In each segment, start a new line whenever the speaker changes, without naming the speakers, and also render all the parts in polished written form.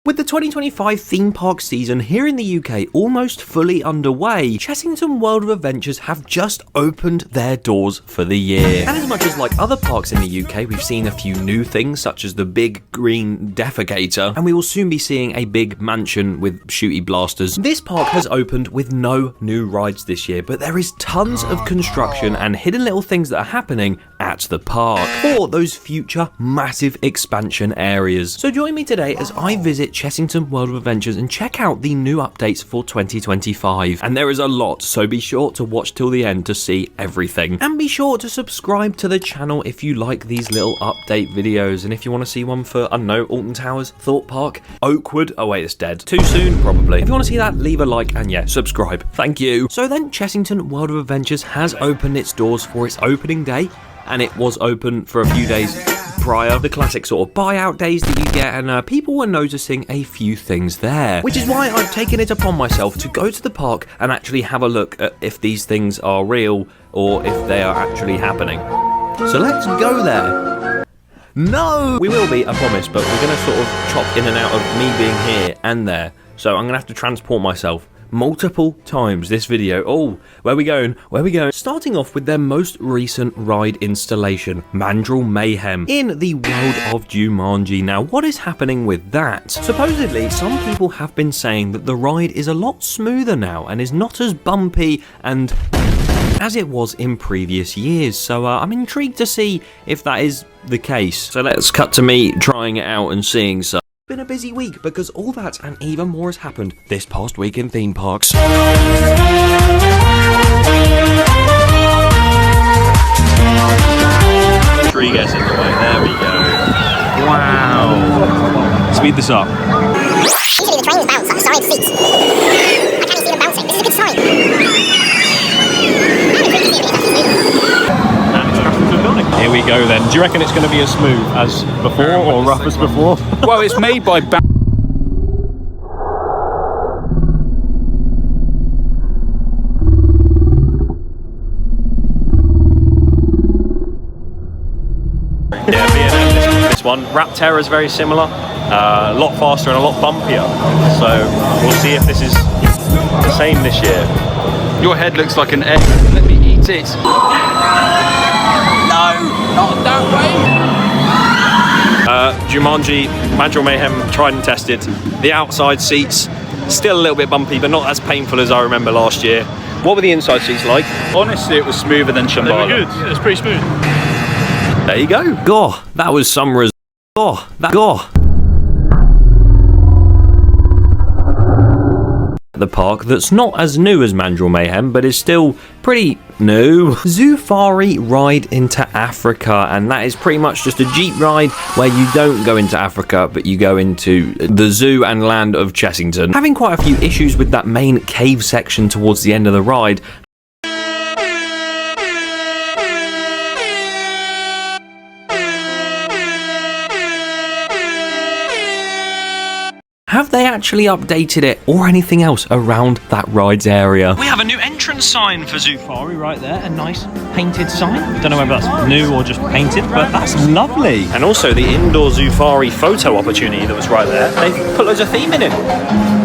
With the 2025 theme park season here in the UK almost fully underway, Chessington World of Adventures have just opened their doors for the year. And as much as like other parks in the UK, we've seen a few new things such as the big green defecator, and we will soon be seeing a big mansion with shooty blasters. This park has opened with no new rides this year, but there is tons of construction and hidden little things that are happening at the park for those future massive expansion areas. So join me today as I visit Chessington World of Adventures and check out the new updates for 2025. And there is a lot, so be sure to watch till the end to see everything. And be sure to subscribe to the channel if you like these little update videos. And if you want to see one for, I don't know, Alton Towers, Thorpe Park, Oakwood, oh wait, it's dead. Too soon, probably. If you want to see that, leave a like and yeah, subscribe. Thank you. So then Chessington World of Adventures has opened its doors for its opening day, and it was open for a few days prior, the classic sort of buyout days that you get, and people were noticing a few things there, which is why I've taken it upon myself to go to the park and actually have a look at if these things are real or if they are actually happening. So let's go there. No! We will be, I promise, but we're going to sort of chop in and out of me being here and there, so I'm going to have to transport myself multiple times this video. Oh, where we going? Where we going? Starting off with their most recent ride installation, Mandrill Mayhem, in the world of Jumanji. Now, what is happening with that? Supposedly, some people have been saying that the ride is a lot smoother now and is not as bumpy and as it was in previous years. So I'm intrigued to see if that is the case. So let's cut to me trying it out and seeing some. Been a busy week because all that and even more has happened this past week in theme parks. Tree gets in the way, there we go. Wow. Speed this up.
Usually the trains bounce like the side seats. I can't even see them bouncing. This is a good sign.
Here we go then. Do you reckon it's going to be as smooth as before or rough as before?
Well, it's made by
Yeah, B&M, this one. Rapterra is very similar, a lot faster and a lot bumpier. So we'll see if this is the same this year.
Your head looks like an egg. Let me eat it. No, not that way.
Jumanji, Mandrill Mayhem, tried and tested. The outside seats, still a little bit bumpy, but not as painful as I remember last year. What were the inside seats like?
Honestly, it was smoother than Shambhala.
They were good. Yeah, it was pretty smooth.
There you go. Goh, that was some Goh. The park that's not as new as Mandrill Mayhem, but is still pretty new. Zoofari Ride into Africa, and that is pretty much just a jeep ride where you don't go into Africa, but you go into the zoo and land of Chessington. Having quite a few issues with that main cave section towards the end of the ride. Have they actually updated it or anything else around that rides area? We have a new entrance sign for Zoofari right there, a nice painted sign. Don't know whether that's new or just painted, but that's lovely. And also the indoor Zoofari photo opportunity that was right there. They've put loads of theme in it.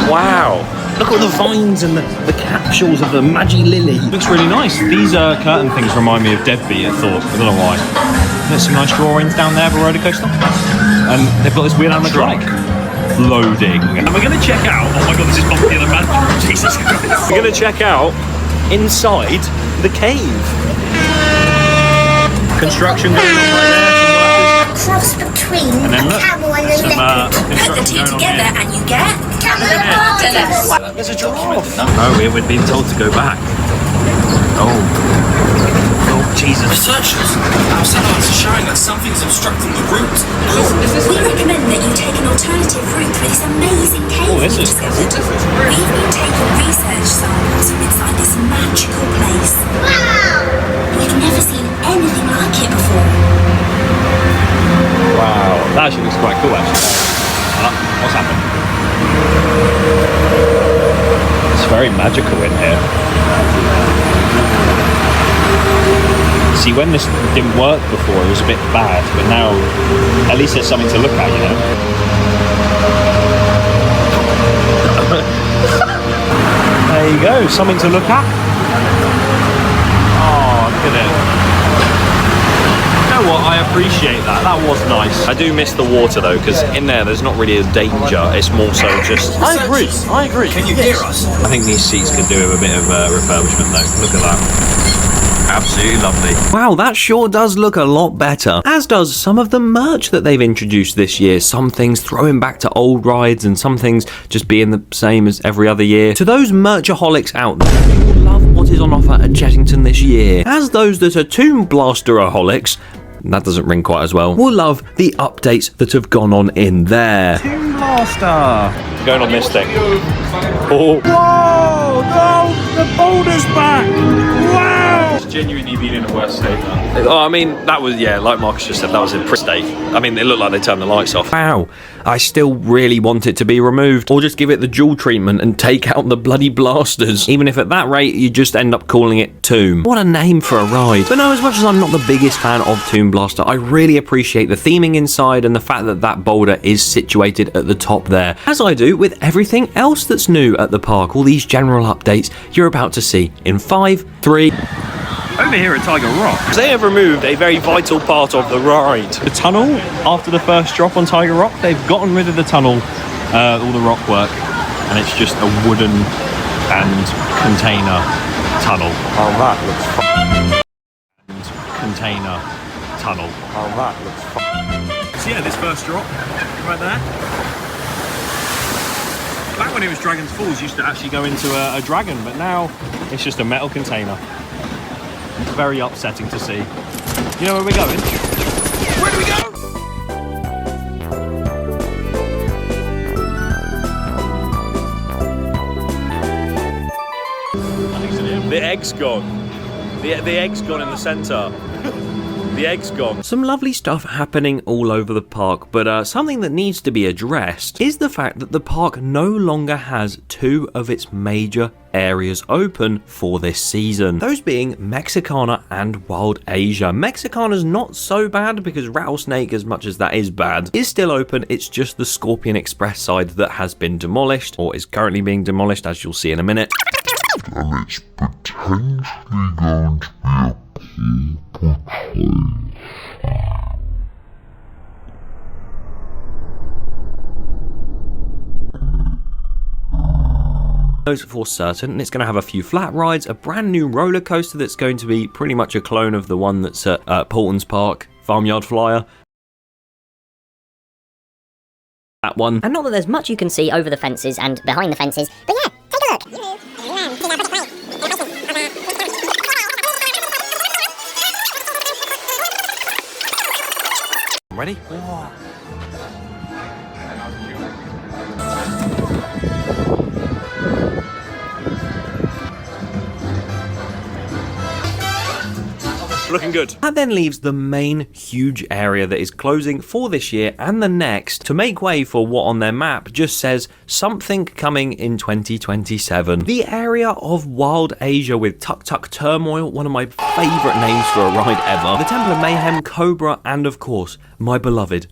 Wow. Look at all the vines and the capsules of the Magi Lily. Looks really nice. These curtain things remind me of Deadbeat at Thorpe. I don't know why. There's some nice drawings down there of a roller coaster. And they've got this weird animatronic. Loading. And we're going to check out, oh my god, this is bumpier than Mandrill. Jesus Christ. We're going to check out inside the cave. Construction going on right there.
Cross between
And then look,
camel and a leopard.
Put the two together and you get
Camel and
There's a giraffe. Oh, we've been told to go back. Oh, Jesus.
Researchers have satellites showing that something's obstructing the route.
We recommend that you take an alternative route through this amazing cave
this
we
is
discovered. We've been taking research samples from inside this magical place.
Wow!
We've never seen anything like it before.
Wow, that actually looks quite cool actually. What's happened? It's very magical in here. See, when this didn't work before, it was a bit bad, but now at least there's something to look at, you know? go, something to look at. Oh, look at it. You know what, I appreciate that. That was nice. I do miss the water though, because in there's not really a danger. It's more so just... I agree.
Can you hear us?
I think these seats could do with a bit of refurbishment though. Look at that. Absolutely lovely. Wow, that sure does look a lot better. As does some of the merch that they've introduced this year. Some things throwing back to old rides and some things just being the same as every other year. To those merchaholics out there, you will love what is on offer at Chessington this year. As those that are Tomb Blasteraholics, that doesn't ring quite as well, will love the updates that have gone on in there. Tomb Blaster! Going on this thing. Oh. Whoa! No! The boulder's back! Wow!
It's genuinely been in a worse state now.
Oh, I mean, that was, yeah, like Marcus just said, that was in pretty state. I mean, it looked like they turned the lights off. Wow. I still really want it to be removed. Or just give it the dual treatment and take out the bloody blasters. Even if at that rate, you just end up calling it Tomb. What a name for a ride. But no, as much as I'm not the biggest fan of Tomb Blaster, I really appreciate the theming inside and the fact that that boulder is situated at the top there. As I do with everything else that's new at the park. All these general updates you're about to see in 5, 3... Over here at Tiger Rock, they have removed a very vital part of the ride. The tunnel, after the first drop on Tiger Rock, they've gotten rid of the tunnel, all the rock work, and it's just a wooden and container tunnel. Oh, that looks fun. And container tunnel. Oh, that looks fun. So yeah, this first drop, right there. Back when it was Dragon's Falls, used to actually go into a dragon, but now it's just a metal container. Very upsetting to see. You know where we're going? Where do we go? The egg's gone. The egg's gone in the centre. The egg's gone. Some lovely stuff happening all over the park, but something that needs to be addressed is the fact that the park no longer has two of its major areas open for this season. Those being Mexicana and Wild Asia. Mexicana's not so bad because Rattlesnake, as much as that is bad, is still open. It's just the Scorpion Express side that has been demolished, or is currently being demolished, as you'll see in a minute.
And it's potentially going to be a cool
For certain, and it's going to have a few flat rides, a brand new roller coaster that's going to be pretty much a clone of the one that's at Paulton's Park, Farmyard Flyer. That one.
And not that there's much you can see over the fences and behind the fences, but yeah, take a look.
Ready? Looking good. That then leaves the main huge area that is closing for this year and the next to make way for what on their map just says something coming in 2027. The area of Wild Asia with Tuk Tuk Turmoil, one of my favourite names for a ride ever. The Temple of Mayhem, Cobra, and of course, my beloved.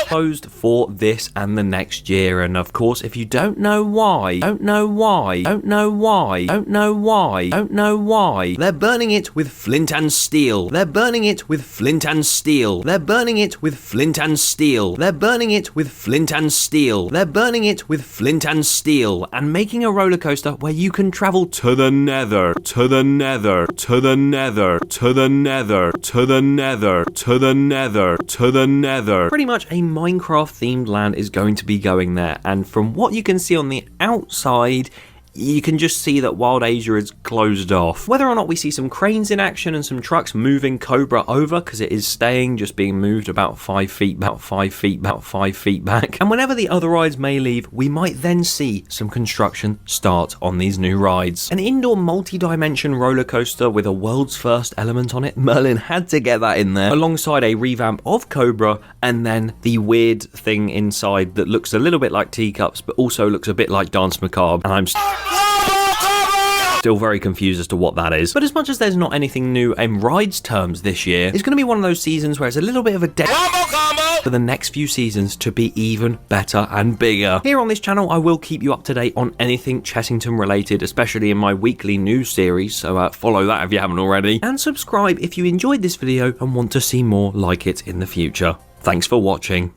Closed for this and the next year, and of course, if you don't know why, they're burning it with flint and steel. They're burning it with flint and steel. They're burning it with flint and steel. They're burning it with flint and steel. They're burning it with flint and steel, and making a roller coaster where you can travel to the nether, to the nether, to the nether, to the nether, to the nether, to the nether, to the nether. Pretty much a Minecraft themed land is going to be going there, and from what you can see on the outside, you can just see that Wild Asia is closed off. Whether or not we see some cranes in action and some trucks moving Cobra over, because it is staying, just being moved about 5 feet, about 5 feet, about 5 feet back. And whenever the other rides may leave, we might then see some construction start on these new rides. An indoor multi-dimension roller coaster with a world's first element on it. Merlin had to get that in there, alongside a revamp of Cobra, and then the weird thing inside that looks a little bit like Teacups, but also looks a bit like Dance Macabre. And I'm still very confused as to what that is. But as much as there's not anything new in rides terms this year, it's going to be one of those seasons where it's a little bit of a for the next few seasons to be even better and bigger. Here on this channel, I will keep you up to date on anything Chessington related, especially in my weekly news series, so follow that if you haven't already, and subscribe if you enjoyed this video and want to see more like it in the future. Thanks for watching.